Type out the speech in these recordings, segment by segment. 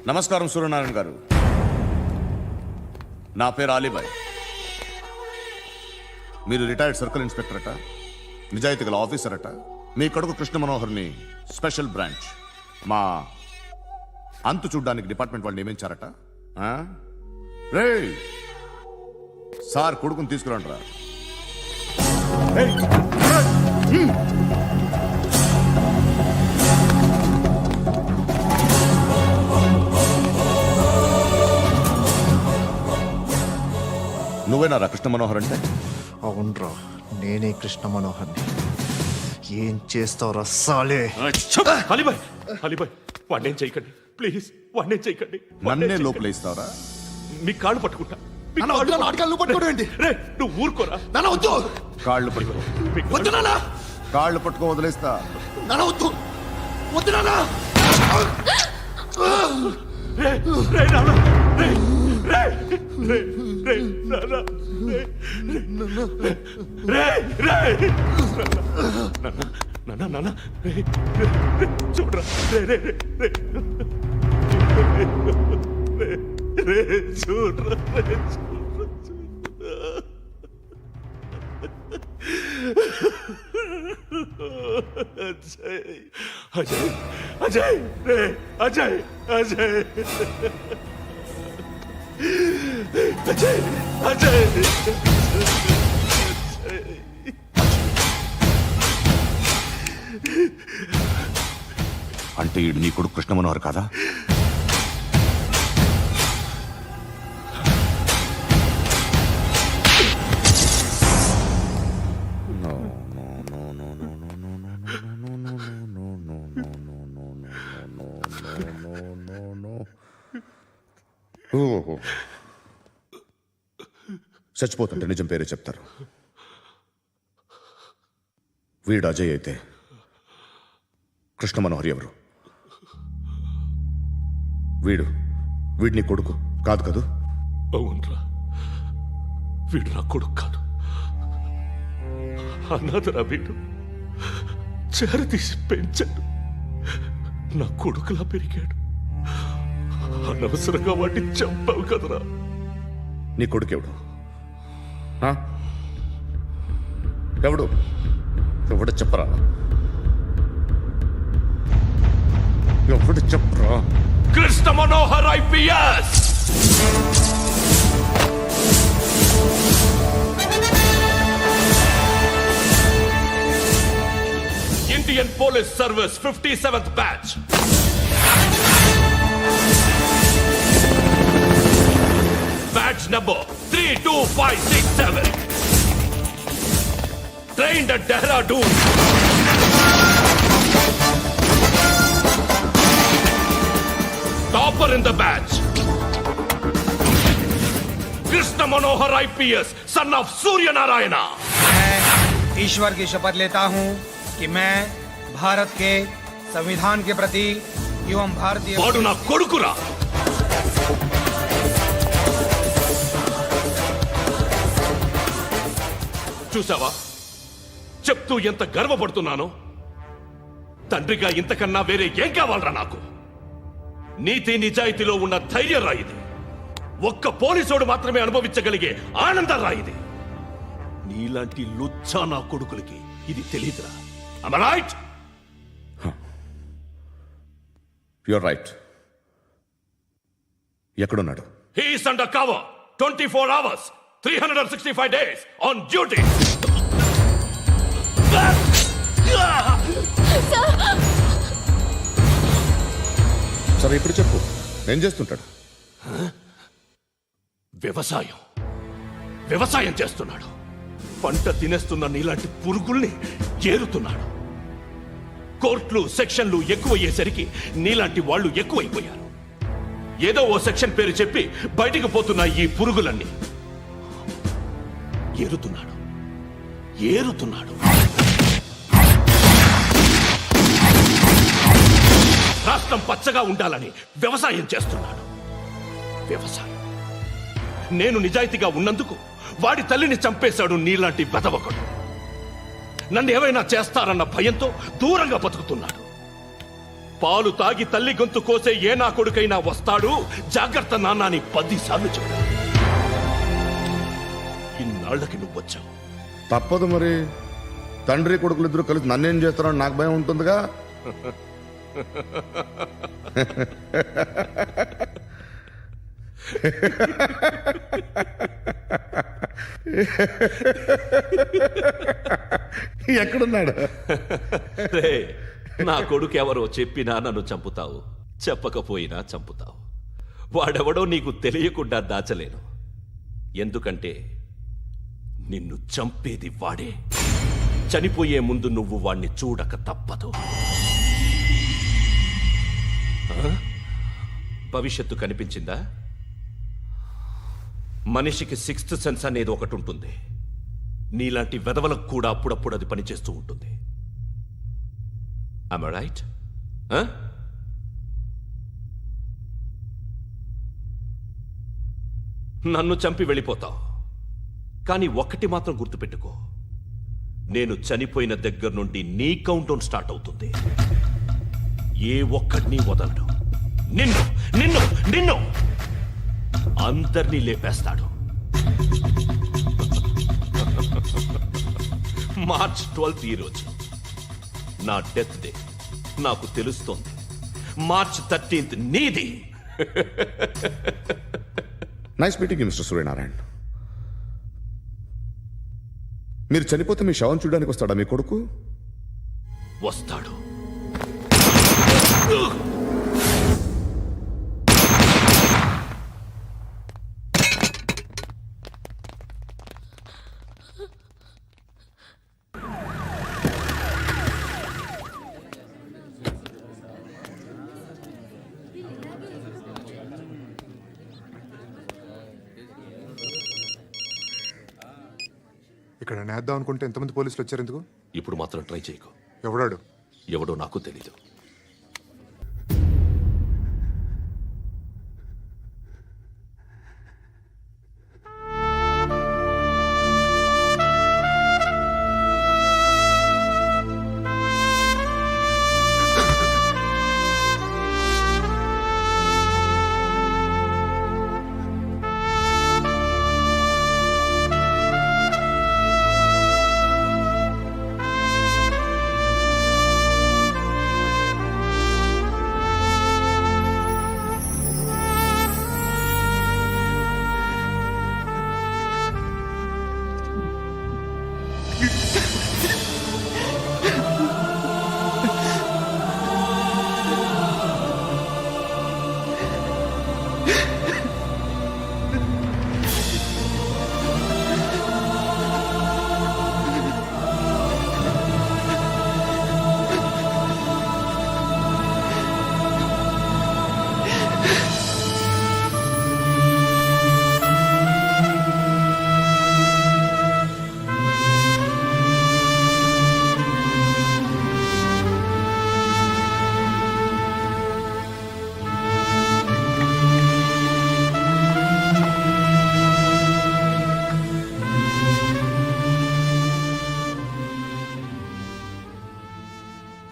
నమస్కారం సూర్యనారాయణ గారు. నా పేరు అలీబాయ్. మీరు రిటైర్డ్ సర్కిల్ ఇన్స్పెక్టర్ అట, నిజాయితీ గల ఆఫీసర్ అట. మీ కొడుకు కృష్ణ మనోహర్ని స్పెషల్ బ్రాంచ్ మా అంతు చూడ్డానికి డిపార్ట్మెంట్ వాళ్ళు నియమించారట. రే సార్ కొడుకుని తీసుకురండి. నువ్వేనా కృష్ణ మనోహర్ అంటే? అవునరా, నేనే కృష్ణ మనోహర్ని. ఏం చేస్తావురా సాలే? అలీబాయ్, అలీబాయ్, వాడినేం చేయకండి ప్లీజ్, వాడినేం చేయకండి. నన్నే లోపల ఇస్తావరా? మీ కాళ్ళు పట్టుకుంటా. నువ్వు ఊరుకోరా. కాళ్ళు పట్టుకో. కాళ్ళు పట్టుకో వదిలేస్తా. చూడరా, చూడరా. అజయ్, అజయ్, అజయ్, అజయ్, అజయ్, అజయ్, అజయ్. అంటే నీ కొడుకు కృష్ణ మనోహర్ కాదా? చచ్చిపోతుంటే నిజం పేరే చెప్తారు. వీడు అజయ్ అయితే కృష్ణ మనోహర్ ఎవరు? వీడిని కొడుకు కాదు కదూ? అవునరా, వీడు నా కొడుకు కాదు, అనాథరా. వీడు చేరతీసి పెంచాడు, నా కొడుకులా పెరిగాడు. అనవసరంగా వాటిని చంపావు కదరా. నీ కొడుకెవడు? ఎవడు ఎవడు చెప్పరా? ఎవడు చెప్పరా? Krishna Manohar IPS. Indian Police Service 57th batch. Batch number 32567. Trained at Dehradun. Topper in the batch. Krishna Manohar IPS, son of Surya Narayana. मैं ईश्वर की शपथ लेता हूं कि मैं भारत के संविधान के प्रति एवं भारतीय వాడు నా కొడుకురా. చూసావా, చెప్తూ ఎంత గర్వపడుతున్నానో. తండ్రిగా ఇంతకన్నా వేరే ఏం కావాలరా నాకు? నీతి నిజాయితీలో ఉన్న ధైర్యం రాయిది. ఒక్క పోలీసోడు మాత్రమే అనుభవించగలిగే ఆనందం రాయిది. నీలాంటి లుచ్చా నా కొడుకులకి ఇది తెలీదురా. Am I right? You're right. ఎక్కడున్నాడు? He is under cover 24 hours 365 days on duty. సరే ఇప్పుడు చెప్పు, ఏం చేస్తుంటాడు? వ్యవసాయం చేస్తున్నాడు. పంట తినేస్తున్న నీలాంటి పురుగుల్ని ఏరుతున్నాడు. కోర్టులు సెక్షన్లు ఎక్కువయ్యేసరికి నీలాంటి వాళ్ళు ఎక్కువైపోయారు. ఏదో ఓ సెక్షన్ పేరు చెప్పి బయటికి పోతున్న ఈ పురుగులన్నీ ఏరుతున్నాడు. రాష్ట్రం పచ్చగా ఉండాలని వ్యవసాయం చేస్తున్నాడు. నేను నిజాయితీగా ఉన్నందుకు వాడి తల్లిని చంపేశాడు నీలాంటి వెధవకుడు. నన్ను ఏమైనా చేస్తారన్న భయంతో దూరంగా బతుకుతున్నాడు. పాలు తాగి తల్లి గొంతు కోసే ఏ నా కొడుకైనా వస్తాడు, జాగ్రత్త నాన్న అని 10 సార్లు చెప్పా. ఇన్నాళ్ళకి నువ్వు వచ్చావు. తప్పదు మరి, తండ్రి కొడుకులు ఇద్దరు కలిసి నన్నేం చేస్తారని నాకు భయం ఉంటుందిగా. ఎక్కడున్నాడు? రే, నా కొడుకు ఎవరో చెప్పినా నన్ను చంపుతావు, చెప్పకపోయినా చంపుతావు. వాడెవడో నీకు తెలియకుండా దాచలేను. ఎందుకంటే నిన్ను చంపేది వాడే. చనిపోయే ముందు నువ్వు వాణ్ణి చూడక తప్పదు. ఆ? భవిష్యత్తు కనిపించిందా? మనిషికి 6th సెన్స్ అనేది ఒకటి ఉంటుంది. నీలాంటి వెధవలకు కూడా అప్పుడప్పుడు అది పనిచేస్తూ ఉంటుంది. Am I right? నన్ను చంపి వెళ్ళిపోతావు, కానీ ఒక్కటి మాత్రం గుర్తుపెట్టుకో, నేను చనిపోయిన దగ్గర నుండి నీ కౌంటౌన్ స్టార్ట్ అవుతుంది. ఏ ఒక్కడిని వదలడు. నిన్ను నిన్ను నిన్ను అందరినీ లేపేస్తాడు. మార్చ్ 12th ఈ రోజు నా డెత్ డే. నాకు తెలుస్తోంది. మార్చ్ 13th నీది. Nice meeting mister Suryanarayana. మీరు చనిపోతే మీ శవం చూడడానికి వస్తాడా మీ కొడుకు? వస్తాడు. ఇక్కడ నేద్దాం అనుకుంటే ఎంతమంది పోలీసులు వచ్చారు ఎందుకు? ఇప్పుడు మాత్రం ట్రై చేయకు. ఎవడాడు? ఎవడో నాకు తెలీదు.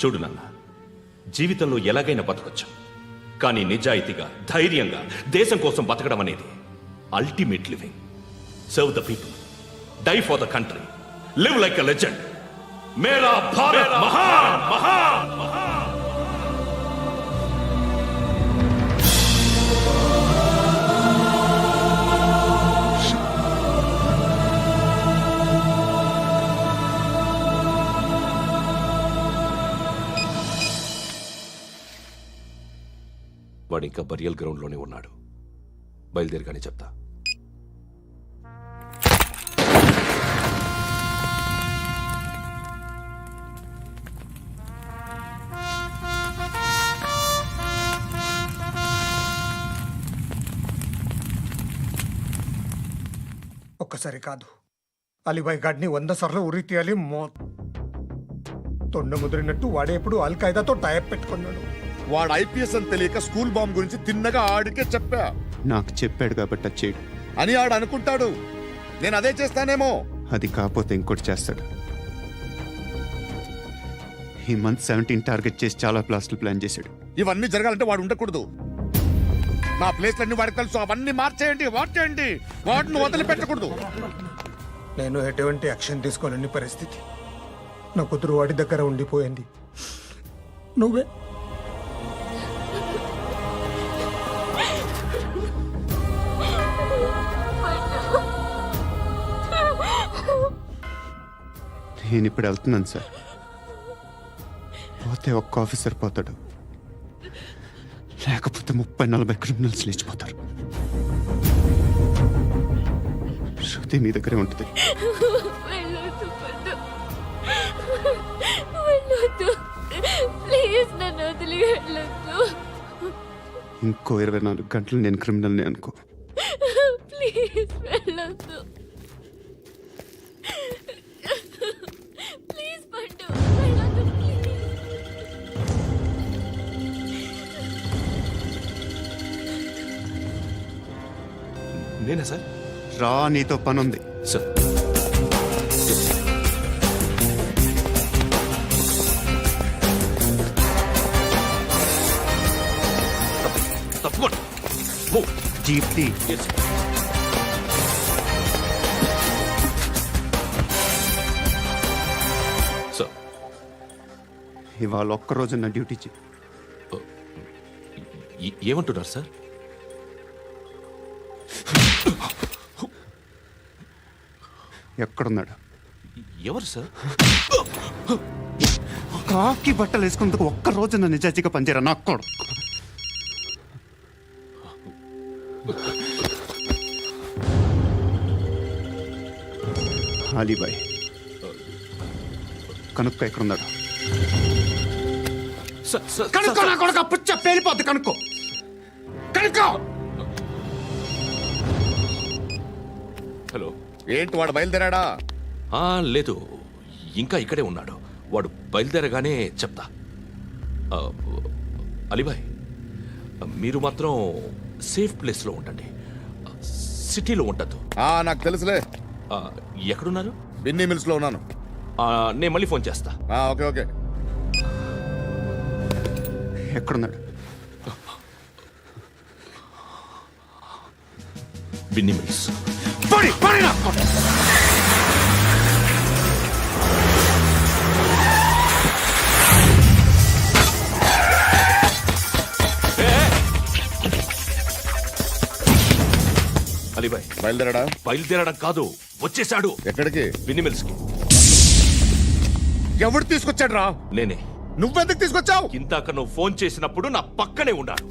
చూడు నాన్న, జీవితంలో ఎలాగైనా బతకొచ్చు, కానీ నిజాయితీగా, ధైర్యంగా దేశం కోసం బతకడం అనేది ultimate living. Serve the people, die for the country, live like a legend. మేరా భారత్ మహాన్ మహాన్ మహాన్. వాడు ఇంకా బరియల్ గ్రౌండ్లోనే ఉన్నాడు. బయలుదేరగానే చెప్తా. ఒక్కసారి కాదు, అలీబాయ్ గాడిని 100 సార్లు ఉరి తీయాలి. తొండ ముదిరినట్టు వాడే ఎప్పుడు అల్ ఖైదాతో టైప్ పెట్టుకున్నాడు. వాడు ఐపీఎస్ అని తెలియక స్కూల్ బాంబ్ గురించి తిన్నగా ఆడికే చెప్పా. నాకు చెప్పాడు కాబట్టి అది చేయడు అని ఆడు అనుకుంటాడు. నేను అదే చేస్తానేమో. అది కాకపోతే ఇంకోటి చేస్తాడు. ఈ మంత్ 17 టార్గెట్ చేసి చాలా ప్లాస్టులు ప్లాన్ చేశాడు. ఇవన్నీ జరగాలంటే వాడు ఉండకూడదు. నా ప్లేస్లన్నీ వాడికి తెలుసు. అవన్నీ మార్చేయండి, వాటిని వదిలిపెట్టకూడదు. నేను ఎటువంటి యాక్షన్ తీసుకోలేని పరిస్థితి. నా కూతురు వాడి దగ్గర ఉండిపోయింది. నువ్వే నేను ఇప్పుడు వెళ్తున్నాను సార్. పోతే ఒక్క ఆఫీసర్ పోతాడు, లేకపోతే 30-40 క్రిమినల్స్ లేచిపోతారు. శృతి మీ దగ్గరే ఉంటుంది. వెళ్ళొద్దు పద్దు. వెళ్ళొద్దు ప్లీజ్, నన్ను వదిలి వెళ్ళొద్దు. ఇంకో 24 గంటలు నేను క్రిమినల్ని అనుకో. ప్లీజ్ వెళ్ళొద్దు. ప్లీజ్ పట్టు, వెళ్ళొద్దు ప్లీజ్. నేనా సార్? రా, నీతో పని ఉంది. సార్ తప్పకుండా. జీప్తి సార్ ఇవాళ ఒక్కరోజు నా డ్యూటీ చేయి. ఏమంటున్నారు సార్? ఎక్కడున్నాడు? ఎవరు సార్? కాకి బట్టలు వేసుకున్నందుకు ఒక్కరోజు నా నిజాజీగా పనిచేయరా నాకు కూడా. అలీబాయ్ కనుక్కో ఎక్కడున్నాడు. కనుక్కో నా కొడుకు, పుచ్చ పేలిపోద్ది. కనుక్కో. హలో. ఏంటి వాడు బయలుదేరాడా? లేదు, ఇంకా ఇక్కడే ఉన్నాడు. వాడు బయలుదేరగానే చెప్తా. అలీబాయ్, మీరు మాత్రం సేఫ్ ప్లేస్లో ఉండండి, సిటీలో ఉండద్దు. నాకు తెలుసులే. ఎక్కడున్నారు? బిన్నీ మిల్స్ లో ఉన్నాను. నేను మళ్ళీ ఫోన్ చేస్తా. Okay okay. ఎక్కడున్నాడు? బిన్నీ మిల్స్. అలీబాయ్ బయలుదేరాడా? బయలుదేరడం కాదు, వచ్చేసాడు. ఎక్కడికి? బిన్నీ మిల్స్ కి. ఎవడు తీసుకొచ్చాడు రా? నేనే. నువ్వెందుకు తీసుకొచ్చావు? ఇందాక నువ్వు ఫోన్ చేసినప్పుడు నా పక్కనే ఉన్నాడు.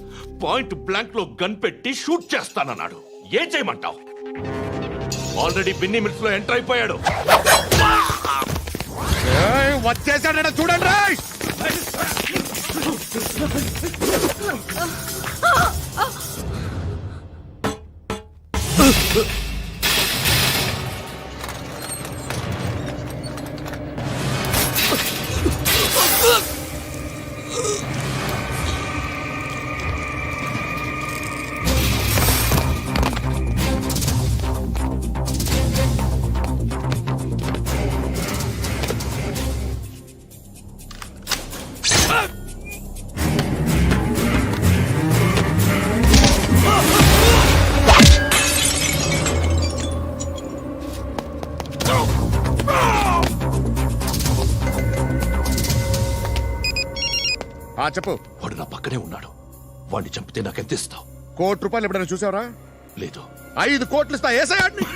పాయింట్ బ్లాంక్ లో గన్ పెట్టి షూట్ చేస్తానన్నాడు. ఏం చేయమంటావు? ఆల్రెడీ బిన్నీ మిల్స్ లో ఎంటర్ అయిపోయాడు. వచ్చేసాడ చూడండి రాయ్. చెప్పు. వాడు నా పక్కనే ఉన్నాడు. వాడిని చంపితే నాకెంత ఇస్తావు? ₹1 ఎప్పుడైనా చూసావరా? లేదు. 5 కోట్లు ఇస్తా. ఏసాయాడిని.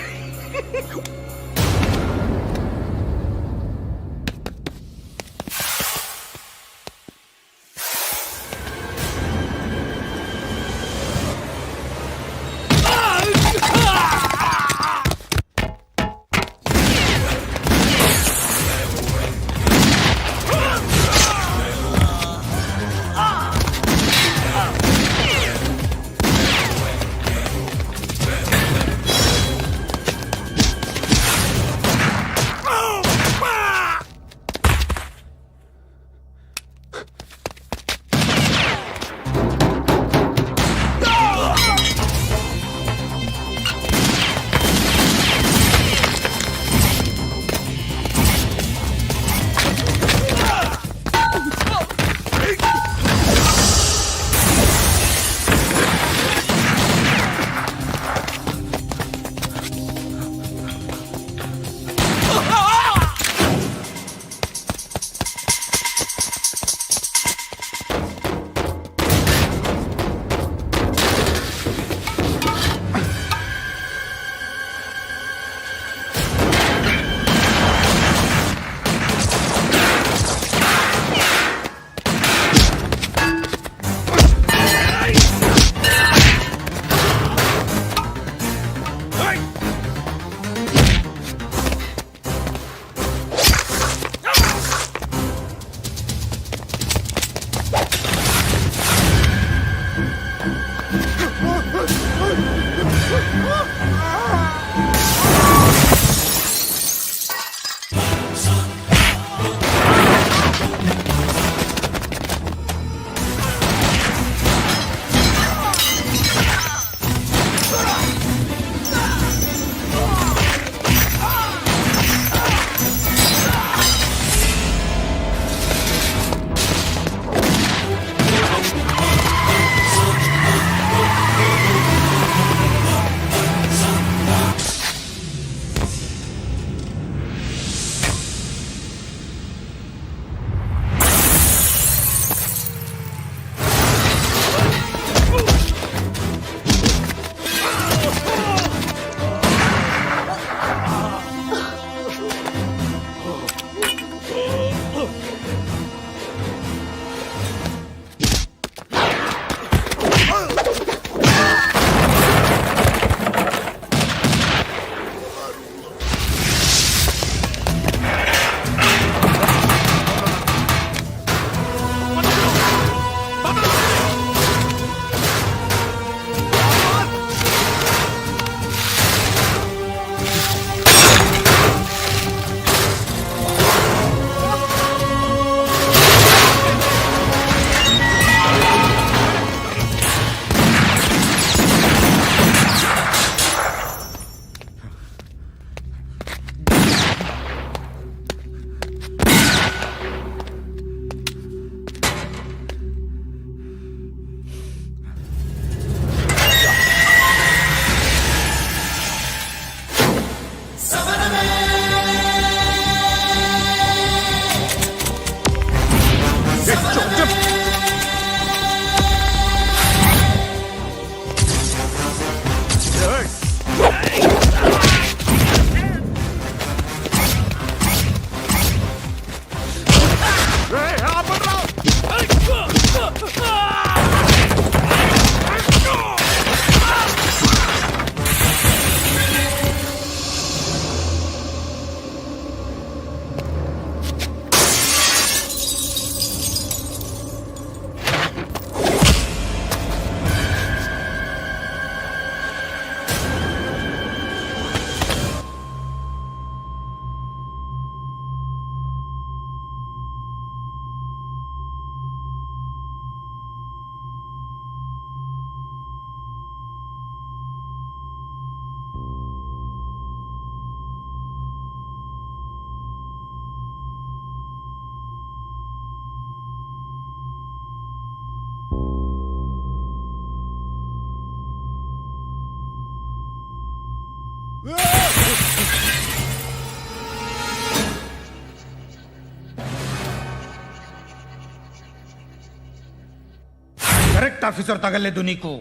కరెక్ట్ ఆఫీసర్ తగలేదు నీకు.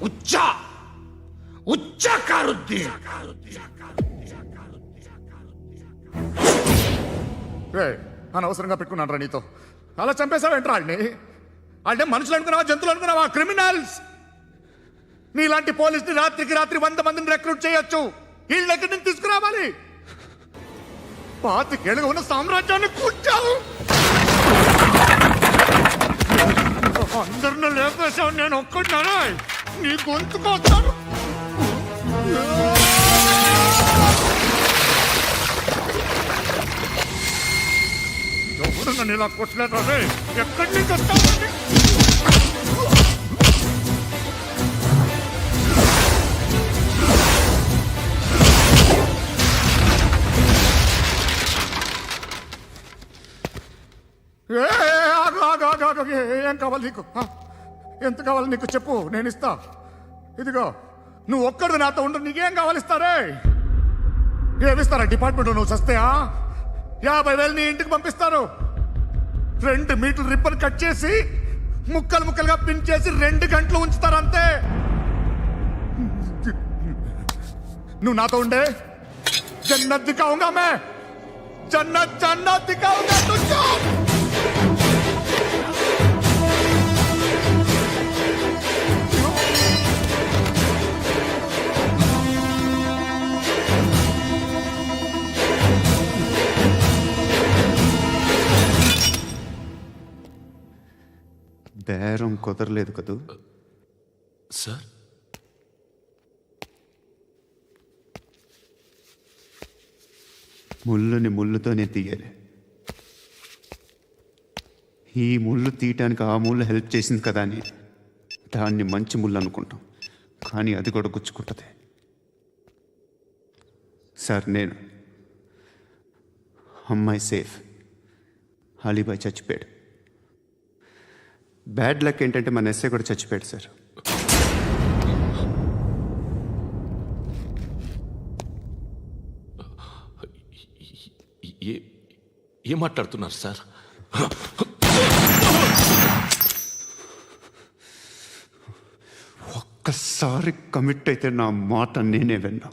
ఉచ్చా ఉచ్చా కారుద్ది. అనవసరంగా పెట్టుకున్నాను రా నీతో. అలా చంపేశావేంట్రా వాళ్ళని? వాళ్ళే మనుషులు అనుకున్నావా, జంతువులు అనుకున్నావా? క్రిమినల్స్. నీలాంటి పోలీసుని రాత్రికి రాత్రి 100 మందిని రిక్రూట్ చేయొచ్చు. వీళ్ళ దగ్గర నుంచి తీసుకురావాలి. 25 ఏళ్ళుగా ఉన్న సామ్రాజ్యాన్ని కూర్చావు. అందరిని లేపేశావు, నేను ఒక్కడినారా? నీ గొంతుకొస్తాను. ఎవరు నన్ను ఇలా కొట్టలేదు రే? ఎక్కడి నుంచి వస్తావు? ఏం కావాలి నీకు? ఎంత కావాలి నీకు చెప్పు, నేను ఇస్తా. ఇదిగో నువ్వు ఒక్కడు నాతో ఉండు. నీకేం కావాలి ఇస్తారే? ఏమిస్తారా డిపార్ట్మెంట్? నువ్వు సస్తేయా? 50,000 నీ ఇంటికి పంపిస్తారు. 2 మీటర్లు రిబ్బన్ కట్ చేసి ముక్కలు ముక్కలుగా పిన్ చేసి 2 గంటలు ఉంచుతారు అంతే. నువ్వు నాతో ఉండే జన్నత్ దిఖాऊंगा मैं, జన్నత్ జన్నత్ దిఖాऊंगा तुझको. బేరం కుదరలేదు కదూ. సార్ ముళ్ళుని ముళ్ళుతోనే తీయాలి. ఈ ముళ్ళు తీయటానికి ఆ ముళ్ళు హెల్ప్ చేసింది కదా అని దాన్ని మంచి ముళ్ళు అనుకుంటాం, కానీ అది కూడా గుచ్చుకుంటుంది. సార్ నేను అమ్మాయి సేఫ్, అలీబాయ్ చచ్చిపోయాడు. బ్యాడ్ లక్ ఏంటంటే మన ఎస్ఐ కూడా చచ్చిపోయాడు సార్. ఏం మాట్లాడుతున్నారు సార్? ఒక్కసారి కమిట్ అయితే నా మాట నేనే విన్నా.